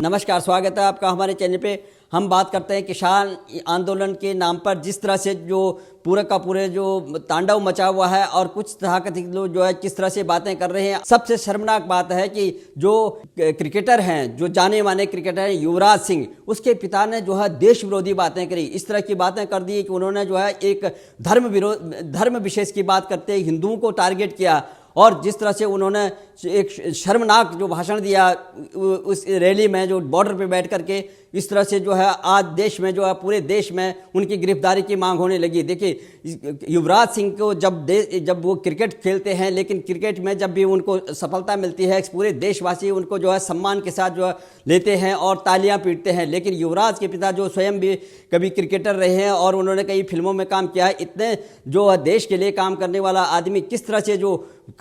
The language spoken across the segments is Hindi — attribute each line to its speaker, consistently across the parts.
Speaker 1: नमस्कार, स्वागत है आपका हमारे चैनल पे। हम बात करते हैं किसान आंदोलन के नाम पर जिस तरह से जो पूरे का पूरे जो तांडव मचा हुआ है और कुछ तथाकथित लोग जो है किस तरह से बातें कर रहे हैं। सबसे शर्मनाक बात है कि जो क्रिकेटर हैं, जो जाने माने क्रिकेटर हैं युवराज सिंह, उसके पिता ने जो है देश विरोधी बातें करी। इस तरह की बातें कर दी कि उन्होंने जो है एक धर्म विशेष की बात करते हिंदुओं को टारगेट किया। और जिस तरह से उन्होंने एक शर्मनाक जो भाषण दिया उस रैली में, जो बॉर्डर पे बैठ करके, इस तरह से जो है आज देश में जो है पूरे देश में उनकी गिरफ्तारी की मांग होने लगी। देखिए, युवराज सिंह को जब वो क्रिकेट खेलते हैं, लेकिन क्रिकेट में जब भी उनको सफलता मिलती है पूरे देशवासी उनको जो है सम्मान के साथ जो है लेते हैं और तालियां पीटते हैं। लेकिन युवराज के पिता जो स्वयं भी कभी क्रिकेटर रहे हैं और उन्होंने कई फिल्मों में काम किया है, इतने जो है देश के लिए काम करने वाला आदमी किस तरह से जो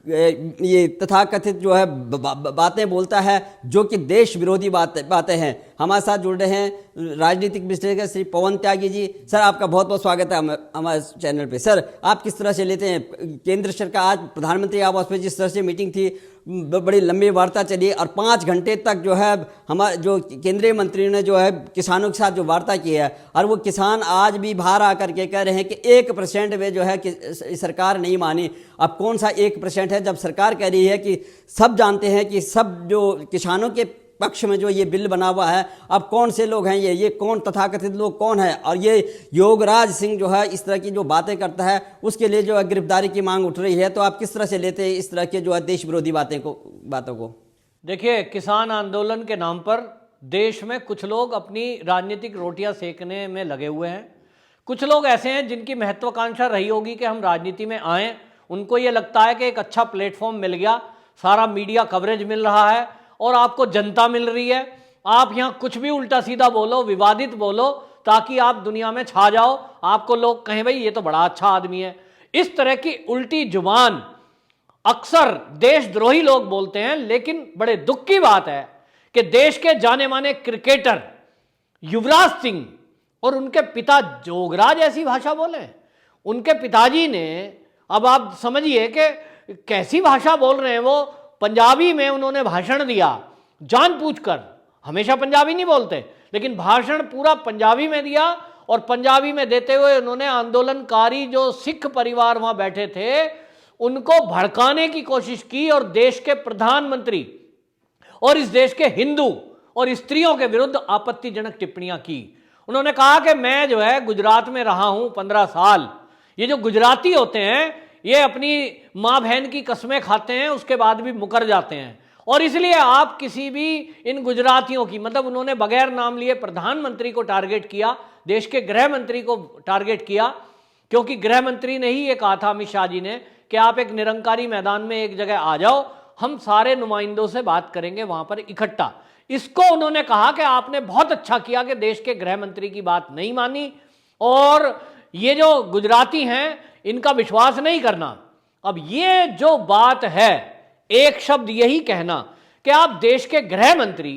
Speaker 1: ये तथाकथित जो है बातें बोलता है, जो कि देश विरोधी बातें हैं। हमारे साथ जुड़ रहे हैं राजनीतिक विश्लेषक श्री पवन त्यागी जी। सर, आपका बहुत बहुत स्वागत है हमारे चैनल पे। सर, आप किस तरह से लेते हैं केंद्र सरकार, आज प्रधानमंत्री आवास पे जिस तरह से मीटिंग थी, बड़ी लंबी वार्ता चली और 5 घंटे तक जो है हमारे जो केंद्रीय मंत्री ने जो है किसानों के साथ जो वार्ता की है, और वो किसान आज भी बाहर आकर के कह रहे हैं कि 1% में जो है कि सरकार नहीं मानी। अब कौन सा 1% है, जब सरकार कह रही है कि सब जानते हैं कि सब जो किसानों के पक्ष में जो ये बिल बना हुआ है, अब कौन से लोग हैं ये कौन तथाकथित लोग कौन है, और ये योगराज सिंह जो है इस तरह की जो बातें करता है उसके लिए जो है गिरफ्तारी की मांग उठ रही है। तो आप किस तरह से लेते हैं इस तरह के जो है देश विरोधी बातों को?
Speaker 2: देखिए, किसान आंदोलन के नाम पर देश में कुछ लोग अपनी राजनीतिक रोटियां सेकने में लगे हुए हैं। कुछ लोग ऐसे हैं जिनकी महत्वाकांक्षा रही होगी कि हम राजनीति में आएँ। उनको ये लगता है कि एक अच्छा प्लेटफॉर्म मिल गया, सारा मीडिया कवरेज मिल रहा है और आपको जनता मिल रही है। आप यहाँ कुछ भी उल्टा सीधा बोलो, विवादित बोलो, ताकि आप दुनिया में छा जाओ, आपको लोग कहें भाई ये तो बड़ा अच्छा आदमी है। इस तरह की उल्टी जुबान अक्सर देशद्रोही लोग बोलते हैं। लेकिन बड़े दुख की बात है कि देश के जाने माने क्रिकेटर युवराज सिंह और उनके पिता जोगराज ऐसी भाषा बोले। उनके पिताजी ने, अब आप समझिए कि कैसी भाषा बोल रहे हैं वो। पंजाबी में उन्होंने भाषण दिया जानबूझकर, हमेशा पंजाबी नहीं बोलते, लेकिन भाषण पूरा पंजाबी में दिया। और पंजाबी में देते हुए उन्होंने आंदोलनकारी जो सिख परिवार वहां बैठे थे उनको भड़काने की कोशिश की और देश के प्रधानमंत्री और इस देश के हिंदू और स्त्रियों के विरुद्ध आपत्तिजनक टिप्पणियां की। उन्होंने कहा कि मैं जो है गुजरात में रहा हूं 15 साल। ये जो गुजराती होते हैं ये अपनी माँ बहन की कसमें खाते हैं, उसके बाद भी मुकर जाते हैं। और इसलिए आप किसी भी इन गुजरातियों की, मतलब उन्होंने बगैर नाम लिए प्रधानमंत्री को टारगेट किया, देश के गृह मंत्री को टारगेट किया, क्योंकि गृह मंत्री ने ही ये कहा था, अमित शाह जी ने, कि आप एक निरंकारी मैदान में एक जगह आ जाओ, हम सारे नुमाइंदों से बात करेंगे वहां पर इकट्ठा। इसको उन्होंने कहा कि आपने बहुत अच्छा किया कि देश के गृह मंत्री की बात नहीं मानी और ये जो गुजराती हैं इनका विश्वास नहीं करना। अब ये जो बात है, एक शब्द यही कहना कि आप देश के गृह मंत्री,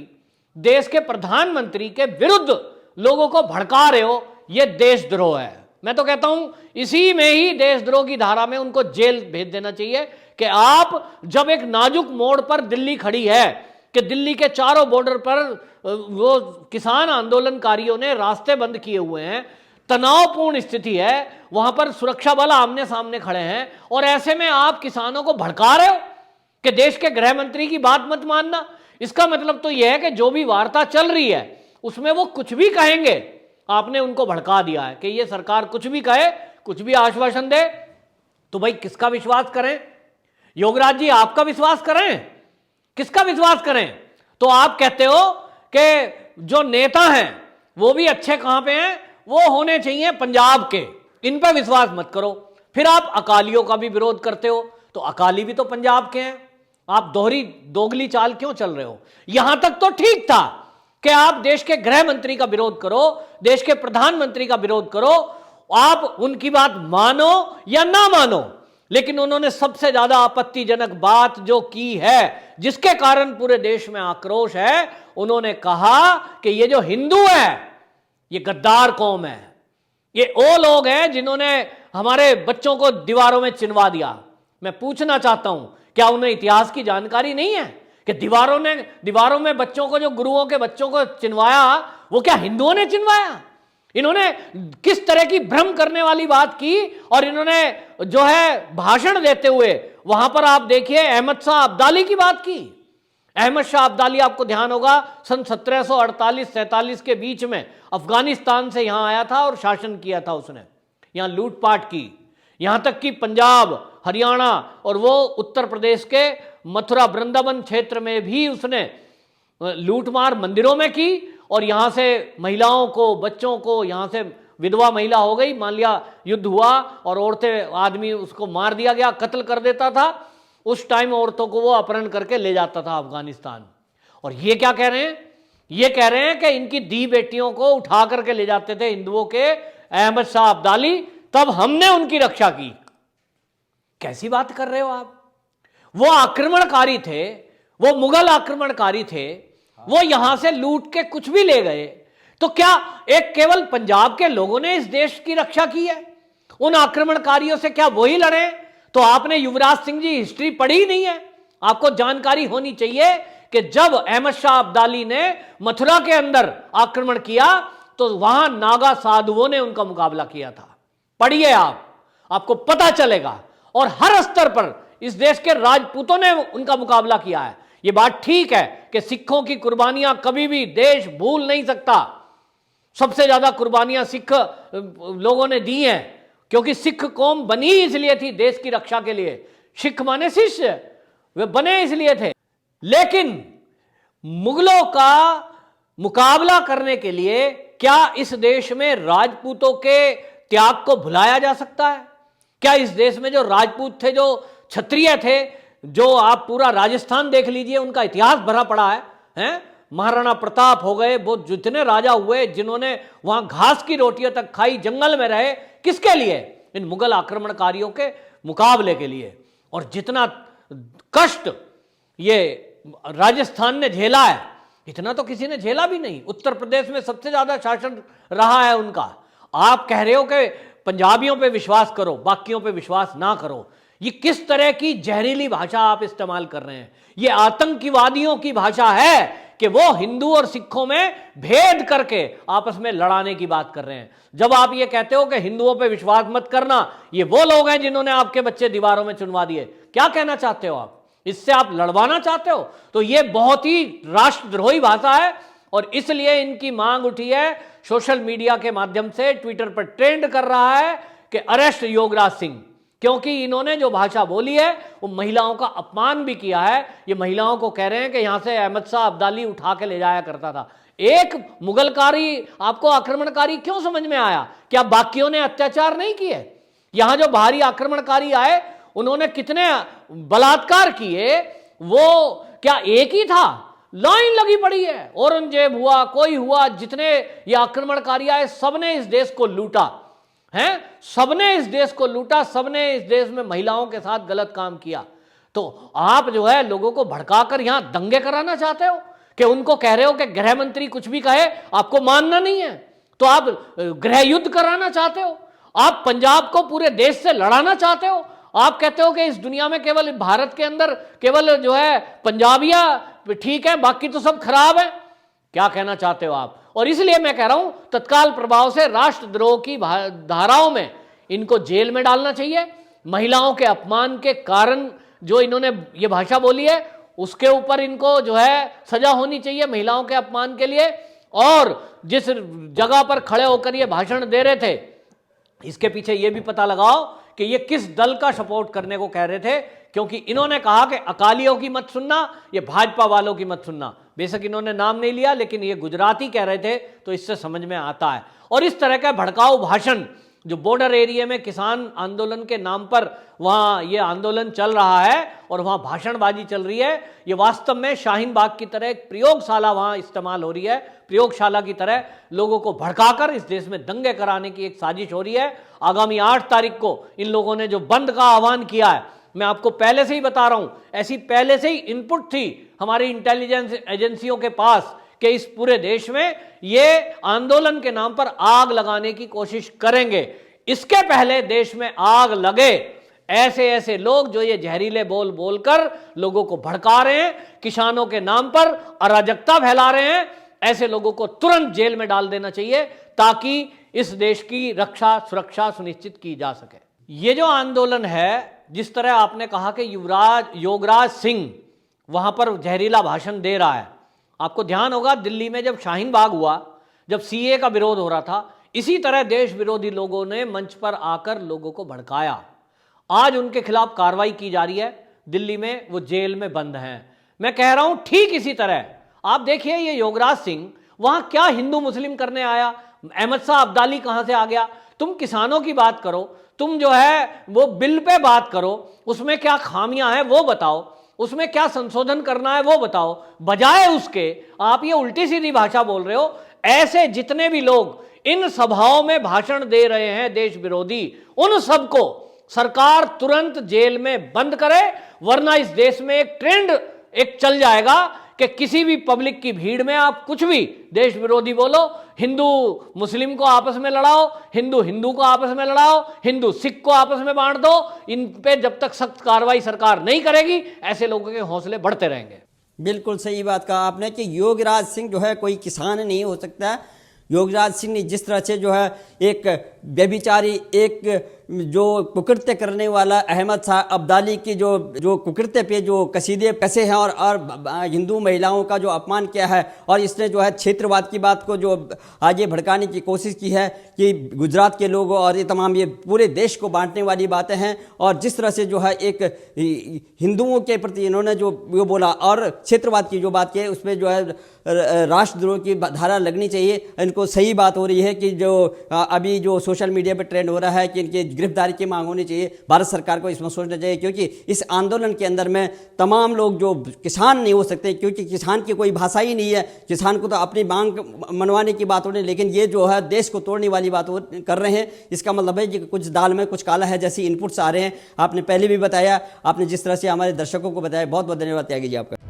Speaker 2: देश के प्रधानमंत्री के विरुद्ध लोगों को भड़का रहे हो, ये देशद्रोह है। मैं तो कहता हूं इसी में ही देशद्रोह की धारा में उनको जेल भेज देना चाहिए कि आप जब एक नाजुक मोड़ पर दिल्ली खड़ी है कि दिल्ली के चारों बॉर्डर पर वो किसान आंदोलनकारियों ने रास्ते बंद किए हुए हैं, तनावपूर्ण स्थिति है, वहां पर सुरक्षा बल आमने सामने खड़े हैं, और ऐसे में आप किसानों को भड़का रहे हो कि देश के गृह मंत्री की बात मत मानना। इसका मतलब तो यह है कि जो भी वार्ता चल रही है उसमें वो कुछ भी कहेंगे, आपने उनको भड़का दिया है कि ये सरकार कुछ भी कहे, कुछ भी आश्वासन दे, तो भाई किसका विश्वास करें? योगराज जी, आपका विश्वास करें? किसका विश्वास करें? तो आप कहते हो कि जो नेता हैं वो भी अच्छे कहां पे हैं, वो होने चाहिए पंजाब के, इन पर विश्वास मत करो। फिर आप अकालियों का भी विरोध करते हो, तो अकाली भी तो पंजाब के हैं। आप दोगली चाल क्यों चल रहे हो? यहां तक तो ठीक था कि आप देश के गृह मंत्री का विरोध करो, देश के प्रधानमंत्री का विरोध करो, आप उनकी बात मानो या ना मानो, लेकिन उन्होंने सबसे ज्यादा आपत्तिजनक बात जो की है, जिसके कारण पूरे देश में आक्रोश है, उन्होंने कहा कि ये जो हिंदू है ये गद्दार कौम है, ये वो लोग हैं जिन्होंने हमारे बच्चों को दीवारों में चिनवा दिया। मैं पूछना चाहता हूं, क्या उन्हें इतिहास की जानकारी नहीं है कि दीवारों में बच्चों को, जो गुरुओं के बच्चों को चिनवाया, वो क्या हिंदुओं ने चिनवाया? इन्होंने किस तरह की भ्रम करने वाली बात की। और इन्होंने जो है भाषण देते हुए वहां पर आप देखिए अहमद शाह अब्दाली की बात की। अहमद शाह अब्दाली, आपको ध्यान होगा, सन 1748-47 के बीच में अफगानिस्तान से यहां आया था और शासन किया था। उसने यहां लूटपाट की, यहां तक कि पंजाब, हरियाणा और वो उत्तर प्रदेश के मथुरा वृंदावन क्षेत्र में भी उसने लूटमार मंदिरों में की। और यहां से महिलाओं को, बच्चों को, यहां से विधवा महिला हो गई, मान लिया युद्ध हुआ और औरतें, आदमी उसको मार दिया गया, कत्ल कर देता था, उस टाइम औरतों को वो अपहरण करके ले जाता था अफगानिस्तान। और ये क्या कह रहे हैं? ये कह रहे हैं कि इनकी दी बेटियों को उठा करके ले जाते थे हिंदुओं के अहमद शाह अब्दाली, तब हमने उनकी रक्षा की। कैसी बात कर रहे हो आप? वो आक्रमणकारी थे, वो मुगल आक्रमणकारी थे, वो यहां से लूट के कुछ भी ले गए। तो क्या एक केवल पंजाब के लोगों ने इस देश की रक्षा की है? उन आक्रमणकारियों से क्या वही लड़े? तो आपने युवराज सिंह जी हिस्ट्री पढ़ी ही नहीं है। आपको जानकारी होनी चाहिए कि जब अहमद शाह अब्दाली ने मथुरा के अंदर आक्रमण किया तो वहां नागा साधुओं ने उनका मुकाबला किया था। पढ़िए आप, आपको पता चलेगा। और हर स्तर पर इस देश के राजपूतों ने उनका मुकाबला किया है। यह बात ठीक है कि सिखों की कुर्बानियां कभी भी देश भूल नहीं सकता। सबसे ज्यादा कुर्बानियां सिख लोगों ने दी हैं, क्योंकि सिख कौम बनी इसलिए थी देश की रक्षा के लिए। सिख माने शिष्य, वे बने इसलिए थे। लेकिन मुगलों का मुकाबला करने के लिए क्या इस देश में राजपूतों के त्याग को भुलाया जा सकता है? क्या इस देश में जो राजपूत थे, जो क्षत्रिय थे, जो आप पूरा राजस्थान देख लीजिए, उनका इतिहास भरा पड़ा है? महाराणा प्रताप हो गए, वो जितने राजा हुए जिन्होंने वहां घास की रोटियों तक खाई, जंगल में रहे, किसके लिए? इन मुगल आक्रमणकारियों के मुकाबले के लिए। और जितना कष्ट ये राजस्थान ने झेला है, इतना तो किसी ने झेला भी नहीं। उत्तर प्रदेश में सबसे ज्यादा शासन रहा है उनका। आप कह रहे हो कि पंजाबियों पे विश्वास करो, बाकियों पे विश्वास ना करो। ये किस तरह की जहरीली भाषा आप इस्तेमाल कर रहे हैं? ये आतंकवादियों की भाषा है कि वो हिंदू और सिखों में भेद करके आपस में लड़ाने की बात कर रहे हैं। जब आप ये कहते हो कि हिंदुओं पे विश्वास मत करना, ये वो लोग हैं जिन्होंने आपके बच्चे दीवारों में चुनवा दिए। क्या कहना चाहते हो आप? इससे आप लड़वाना चाहते हो? तो ये बहुत ही राष्ट्रद्रोही भाषा है। और इसलिए इनकी मांग उठी है, सोशल मीडिया के माध्यम से ट्विटर पर ट्रेंड कर रहा है कि अरेस्ट योगराज सिंह, क्योंकि इन्होंने जो भाषा बोली है वो महिलाओं का अपमान भी किया है। ये महिलाओं को कह रहे हैं कि यहां से अहमद शाह अब्दाली उठा के ले जाया करता था। एक मुगलकारी आपको आक्रमणकारी क्यों समझ में आया? क्या बाकियों ने अत्याचार नहीं किए? यहां जो बाहरी आक्रमणकारी आए उन्होंने कितने बलात्कार किए? वो क्या एक ही था? लाइन लगी पड़ी है। औरंगजेब हुआ, कोई हुआ, जितने ये आक्रमणकारी आए सबने इस देश को लूटा है, सबने इस देश को लूटा, सबने इस देश में महिलाओं के साथ गलत काम किया। तो आप जो है लोगों को भड़काकर यहां दंगे कराना चाहते हो कि उनको कह रहे हो कि गृह मंत्री कुछ भी कहे आपको मानना नहीं है, तो आप गृह युद्ध कराना चाहते हो। आप पंजाब को पूरे देश से लड़ाना चाहते हो। आप कहते हो कि इस दुनिया में केवल भारत के अंदर केवल जो है पंजाबियां ठीक है, बाकी तो सब खराब है। क्या कहना चाहते हो आप? और इसलिए मैं कह रहा हूं तत्काल प्रभाव से राष्ट्रद्रोह की धाराओं में इनको जेल में डालना चाहिए। महिलाओं के अपमान के कारण जो इन्होंने ये भाषा बोली है उसके ऊपर इनको जो है सजा होनी चाहिए, महिलाओं के अपमान के लिए। और जिस जगह पर खड़े होकर ये भाषण दे रहे थे, इसके पीछे ये भी पता लगाओ कि ये किस दल का सपोर्ट करने को कह रहे थे, क्योंकि इन्होंने कहा कि अकालियों की मत सुनना, ये भाजपा वालों की मत सुनना। बेशक इन्होंने नाम नहीं लिया, लेकिन ये गुजराती कह रहे थे तो इससे समझ में आता है। और इस तरह का भड़काऊ भाषण जो बॉर्डर एरिया में किसान आंदोलन के नाम पर वहां ये आंदोलन चल रहा है और वहां भाषणबाजी चल रही है, ये वास्तव में शाहीन बाग की तरह एक प्रयोगशाला वहां इस्तेमाल हो रही है। प्रयोगशाला की तरह लोगों को भड़काकर इस देश में दंगे कराने की एक साजिश हो रही है। आगामी 8 तारीख को इन लोगों ने जो बंद का आह्वान किया है, मैं आपको पहले से ही बता रहा हूं, ऐसी पहले से ही इनपुट थी हमारी इंटेलिजेंस एजेंसियों के पास कि इस पूरे देश में ये आंदोलन के नाम पर आग लगाने की कोशिश करेंगे। इसके पहले देश में आग लगे, ऐसे ऐसे लोग जो ये जहरीले बोल बोलकर लोगों को भड़का रहे हैं, किसानों के नाम पर अराजकता फैला रहे हैं, ऐसे लोगों को तुरंत जेल में डाल देना चाहिए ताकि इस देश की रक्षा सुरक्षा सुनिश्चित की जा सके। ये जो आंदोलन है, जिस तरह आपने कहा कि योगराज सिंह वहां पर जहरीला भाषण दे रहा है, आपको ध्यान होगा दिल्ली में जब शाहीन बाग हुआ, जब सीए का विरोध हो रहा था, इसी तरह देश विरोधी लोगों ने मंच पर आकर लोगों को भड़काया। आज उनके खिलाफ कार्रवाई की जा रही है, दिल्ली में वो जेल में बंद हैं। मैं कह रहा हूं ठीक इसी तरह आप देखिए, ये योगराज सिंह वहां क्या हिंदू मुस्लिम करने आया, अहमद शाह अब्दाली कहां से आ गया। तुम किसानों की बात करो, तुम जो है वो बिल पे बात करो, उसमें क्या खामियां हैं वो बताओ, उसमें क्या संशोधन करना है वो बताओ। बजाय उसके आप ये उल्टी सीधी भाषा बोल रहे हो। ऐसे जितने भी लोग इन सभाओं में भाषण दे रहे हैं देश विरोधी, उन सबको सरकार तुरंत जेल में बंद करे, वरना इस देश में एक ट्रेंड एक चल जाएगा कि किसी भी पब्लिक की भीड़ में आप कुछ भी देश विरोधी बोलो, हिंदू मुस्लिम को आपस में लड़ाओ, हिंदू हिंदू को आपस में लड़ाओ, हिंदू सिख को आपस में बांट दो। इन पे जब तक सख्त कार्रवाई सरकार नहीं करेगी, ऐसे लोगों के हौसले बढ़ते रहेंगे।
Speaker 1: बिल्कुल सही बात कहा आपने कि योगराज सिंह जो है कोई किसान नहीं हो सकता। योगराज सिंह ने जिस तरह से जो है एक व्यभिचारी, एक जो कुकृत्य करने वाला अहमद शाह अब्दाली की जो कुकृत्य पे जो कसीदे कसे हैं और हिंदू महिलाओं का जो अपमान किया है, और इसने जो है क्षेत्रवाद की बात को जो आगे भड़काने की कोशिश की है कि गुजरात के लोगों और ये तमाम ये पूरे देश को बांटने वाली बातें हैं। और जिस तरह से जो है एक हिंदुओं के प्रति इन्होंने जो वो बोला और क्षेत्रवाद की जो बात की है, उसमें जो है राष्ट्रद्रोह की धारा लगनी चाहिए। इनको सही बात हो रही है कि जो अभी जो सोशल मीडिया पर ट्रेंड हो रहा है कि इनकी गिरफ्तारी की मांग होनी चाहिए। भारत सरकार को इसमें सोचना चाहिए, क्योंकि इस आंदोलन के अंदर में तमाम लोग जो किसान नहीं हो सकते, क्योंकि किसान की कोई भाषा ही नहीं है। किसान को तो अपनी मांग मनवाने की बात हो रही है, लेकिन ये जो है देश को तोड़ने वाली बात कर रहे हैं। इसका मतलब है कि कुछ दाल में कुछ काला है जैसी इनपुट्स आ रहे हैं। आपने पहले भी बताया, आपने जिस तरह से हमारे दर्शकों को बताया, बहुत बहुत धन्यवाद त्यागी जी आपका।